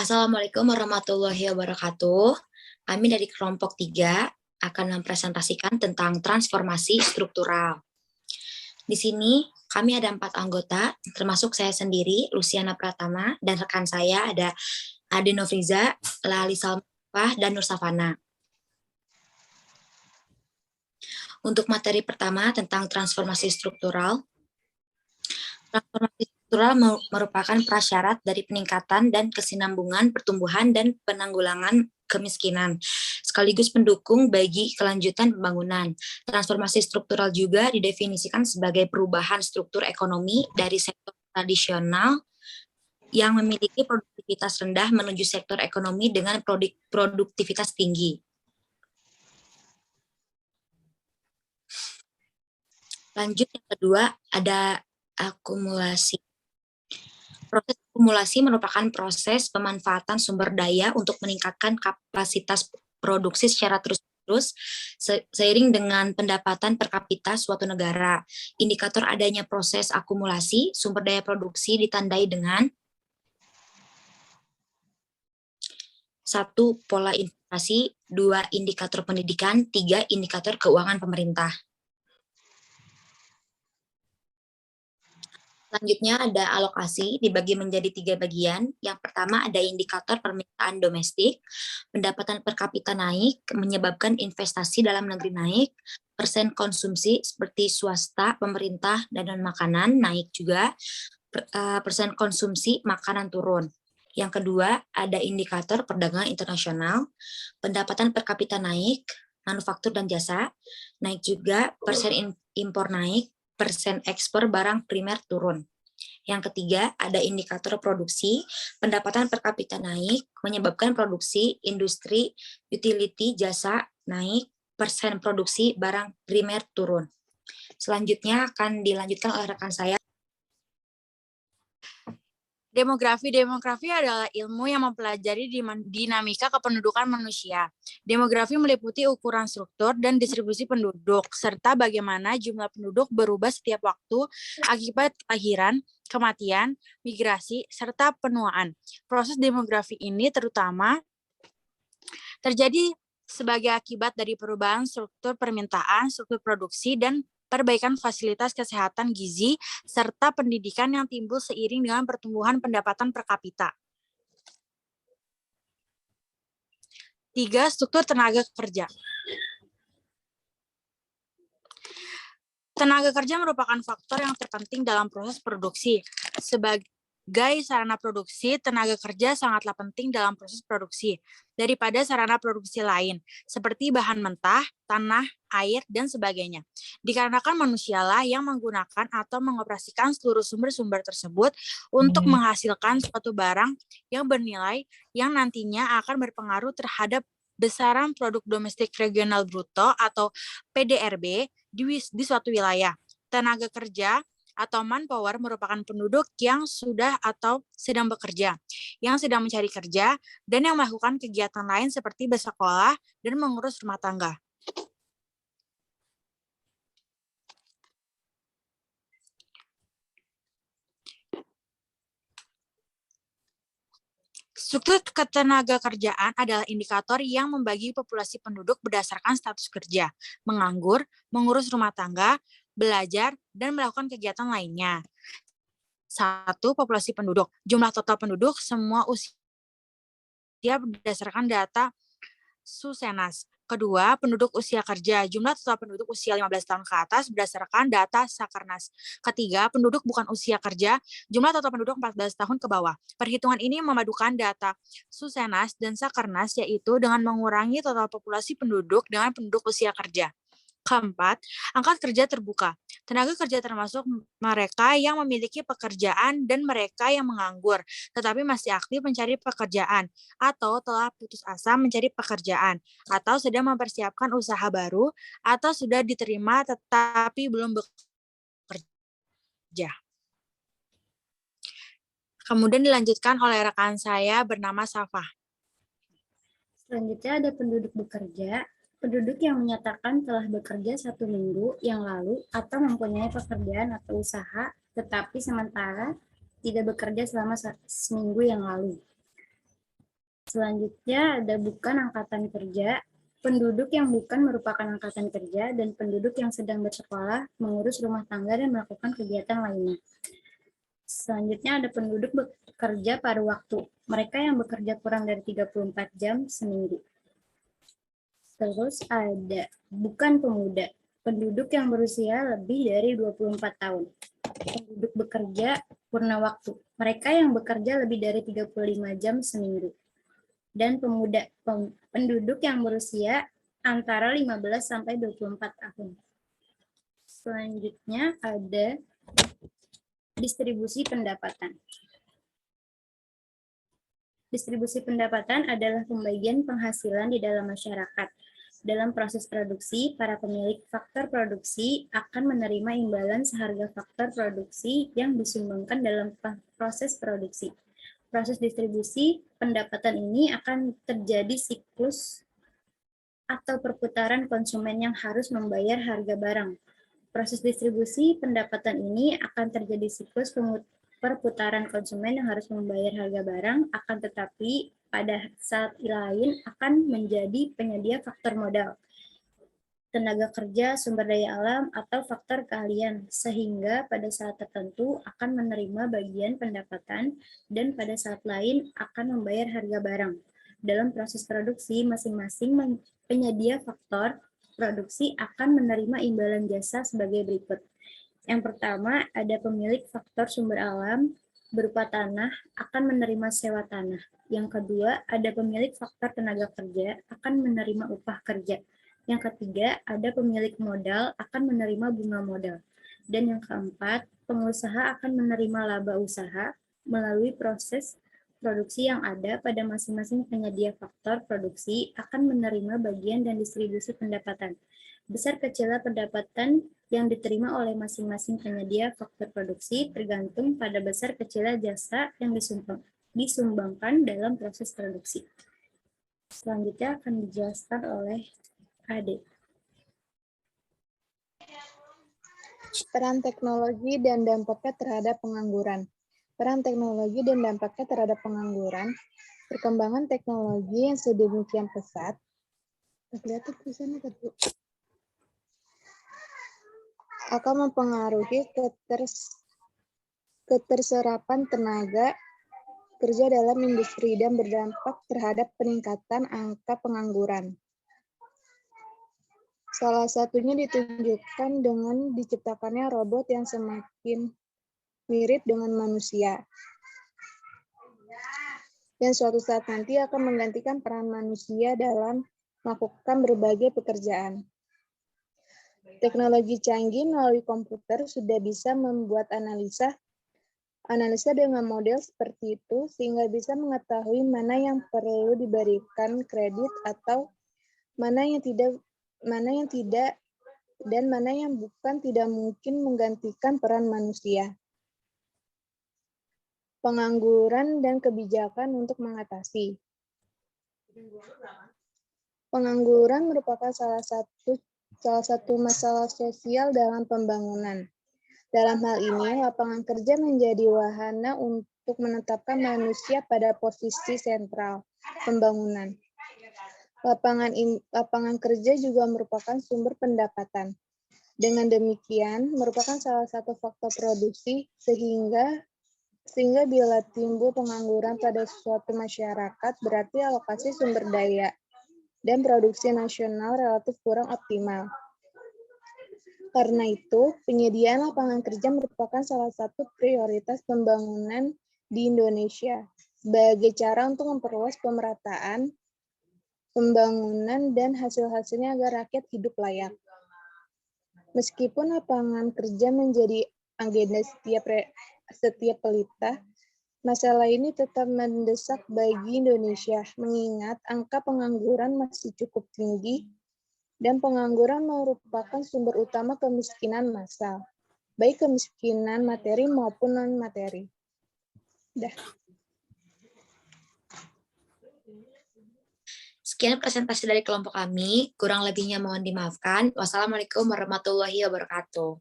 Assalamualaikum warahmatullahi wabarakatuh. Kami dari kelompok 3 akan mempresentasikan tentang transformasi struktural. Di sini kami ada 4 anggota, termasuk saya sendiri, Luciana Pratama, dan rekan saya ada Ade Novriza, Lali Salmah, dan Nur Safana. Untuk materi pertama tentang transformasi struktural, transformasi struktural merupakan prasyarat dari peningkatan dan kesinambungan pertumbuhan dan penanggulangan kemiskinan, sekaligus pendukung bagi kelanjutan pembangunan. Transformasi struktural juga didefinisikan sebagai perubahan struktur ekonomi dari sektor tradisional yang memiliki produktivitas rendah menuju sektor ekonomi dengan produktivitas tinggi. Lanjut, yang kedua ada akumulasi. Proses akumulasi merupakan proses pemanfaatan sumber daya untuk meningkatkan kapasitas produksi secara terus-menerus seiring dengan pendapatan per kapita suatu negara. Indikator adanya proses akumulasi sumber daya produksi ditandai dengan 1. Pola inflasi, 2. Indikator pendidikan, 3. Indikator keuangan pemerintah. Selanjutnya ada alokasi, dibagi menjadi 3 bagian. Yang pertama ada indikator permintaan domestik, pendapatan per kapita naik, menyebabkan investasi dalam negeri naik, persen konsumsi seperti swasta, pemerintah, dan makanan naik juga, persen konsumsi makanan turun. Yang kedua ada indikator perdagangan internasional, pendapatan per kapita naik, manufaktur dan jasa naik juga, persen impor naik, persen ekspor barang primer turun. Yang ketiga, ada indikator produksi, pendapatan per kapita naik, menyebabkan produksi, industri, utility, jasa naik, persen produksi barang primer turun. Selanjutnya akan dilanjutkan oleh rekan saya. Demografi adalah ilmu yang mempelajari dinamika kependudukan manusia. Demografi meliputi ukuran struktur dan distribusi penduduk, serta bagaimana jumlah penduduk berubah setiap waktu akibat kelahiran, kematian, migrasi, serta penuaan. Proses demografi ini terutama terjadi sebagai akibat dari perubahan struktur permintaan, struktur produksi, dan perbaikan fasilitas kesehatan gizi, serta pendidikan yang timbul seiring dengan pertumbuhan pendapatan per kapita. 3. Struktur tenaga kerja. Tenaga kerja merupakan faktor yang terpenting dalam proses produksi. Sebagai sarana produksi, tenaga kerja sangatlah penting dalam proses produksi daripada sarana produksi lain, seperti bahan mentah, tanah, air, dan sebagainya. Dikarenakan manusialah yang menggunakan atau mengoperasikan seluruh sumber-sumber tersebut untuk menghasilkan suatu barang yang bernilai yang nantinya akan berpengaruh terhadap besaran produk domestik regional bruto atau PDRB di suatu wilayah. Tenaga kerja atau manpower merupakan penduduk yang sudah atau sedang bekerja, yang sedang mencari kerja, dan yang melakukan kegiatan lain seperti bersekolah dan mengurus rumah tangga. Struktur ketenaga kerjaan adalah indikator yang membagi populasi penduduk berdasarkan status kerja, menganggur, mengurus rumah tangga, belajar, dan melakukan kegiatan lainnya. 1. Populasi penduduk. Jumlah total penduduk semua usia berdasarkan data Susenas. Kedua, penduduk usia kerja. Jumlah total penduduk usia 15 tahun ke atas berdasarkan data Sakernas. Ketiga, penduduk bukan usia kerja. Jumlah total penduduk 14 tahun ke bawah. Perhitungan ini memadukan data Susenas dan Sakernas, yaitu dengan mengurangi total populasi penduduk dengan penduduk usia kerja. Keempat, angkat kerja terbuka. Tenaga kerja termasuk mereka yang memiliki pekerjaan dan mereka yang menganggur, tetapi masih aktif mencari pekerjaan, atau telah putus asa mencari pekerjaan, atau sedang mempersiapkan usaha baru, atau sudah diterima tetapi belum bekerja. Kemudian dilanjutkan oleh rekan saya bernama Safa. Selanjutnya ada penduduk bekerja. Penduduk yang menyatakan telah bekerja 1 minggu yang lalu atau mempunyai pekerjaan atau usaha, tetapi sementara tidak bekerja selama seminggu yang lalu. Selanjutnya ada bukan angkatan kerja, penduduk yang bukan merupakan angkatan kerja, dan penduduk yang sedang bersekolah, mengurus rumah tangga, dan melakukan kegiatan lainnya. Selanjutnya ada penduduk bekerja paruh waktu, mereka yang bekerja kurang dari 34 jam seminggu. Terus ada bukan pemuda, penduduk yang berusia lebih dari 24 tahun. Penduduk bekerja purna waktu, mereka yang bekerja lebih dari 35 jam seminggu. Dan pemuda, penduduk yang berusia antara 15 sampai 24 tahun. Selanjutnya ada distribusi pendapatan. Distribusi pendapatan adalah pembagian penghasilan di dalam masyarakat. Dalam proses produksi, para pemilik faktor produksi akan menerima imbalan seharga faktor produksi yang disumbangkan dalam proses produksi. Proses distribusi pendapatan ini akan terjadi siklus atau perputaran konsumen yang harus membayar harga barang. Proses distribusi pendapatan ini akan terjadi siklus perputaran konsumen yang harus membayar harga barang, akan tetapi pada saat lain akan menjadi penyedia faktor modal, tenaga kerja, sumber daya alam, atau faktor keahlian, sehingga pada saat tertentu akan menerima bagian pendapatan dan pada saat lain akan membayar harga barang. Dalam proses produksi, masing-masing penyedia faktor produksi akan menerima imbalan jasa sebagai berikut. Yang pertama, ada pemilik faktor sumber alam berupa tanah akan menerima sewa tanah. Yang kedua, ada pemilik faktor tenaga kerja akan menerima upah kerja. Yang ketiga, ada pemilik modal akan menerima bunga modal. Dan yang keempat, pengusaha akan menerima laba usaha melalui proses produksi yang ada pada masing-masing penyedia faktor produksi akan menerima bagian dan distribusi pendapatan. Besar kecilnya pendapatan yang diterima oleh masing-masing penyedia faktor produksi tergantung pada besar kecilnya jasa yang disumbangkan dalam proses produksi. Selanjutnya akan dijelaskan oleh Ade. Peran teknologi dan dampaknya terhadap pengangguran. Peran teknologi dan dampaknya terhadap pengangguran. Perkembangan teknologi yang sedemikian pesat akan mempengaruhi keterserapan tenaga kerja dalam industri dan berdampak terhadap peningkatan angka pengangguran. Salah satunya ditunjukkan dengan diciptakannya robot yang semakin mirip dengan manusia, yang suatu saat nanti akan menggantikan peran manusia dalam melakukan berbagai pekerjaan. Teknologi canggih melalui komputer sudah bisa membuat analisa dengan model seperti itu, sehingga bisa mengetahui mana yang perlu diberikan kredit atau mana yang tidak, dan mana yang bukan tidak mungkin menggantikan peran manusia. Pengangguran dan kebijakan untuk mengatasi. Pengangguran merupakan salah satu masalah sosial dalam pembangunan. Dalam hal ini, lapangan kerja menjadi wahana untuk menetapkan manusia pada posisi sentral pembangunan. Lapangan kerja juga merupakan sumber pendapatan. Dengan demikian, merupakan salah satu faktor produksi sehingga bila timbul pengangguran pada suatu masyarakat, berarti alokasi sumber daya dan produksi nasional relatif kurang optimal. Karena itu, penyediaan lapangan kerja merupakan salah satu prioritas pembangunan di Indonesia sebagai cara untuk memperluas pemerataan pembangunan dan hasil-hasilnya agar rakyat hidup layak. Meskipun lapangan kerja menjadi agenda setiap pelita, masalah ini tetap mendesak bagi Indonesia, mengingat angka pengangguran masih cukup tinggi dan pengangguran merupakan sumber utama kemiskinan massal, baik kemiskinan materi maupun non-materi. Sekian presentasi dari kelompok kami, kurang lebihnya mohon dimaafkan. Wassalamualaikum warahmatullahi wabarakatuh.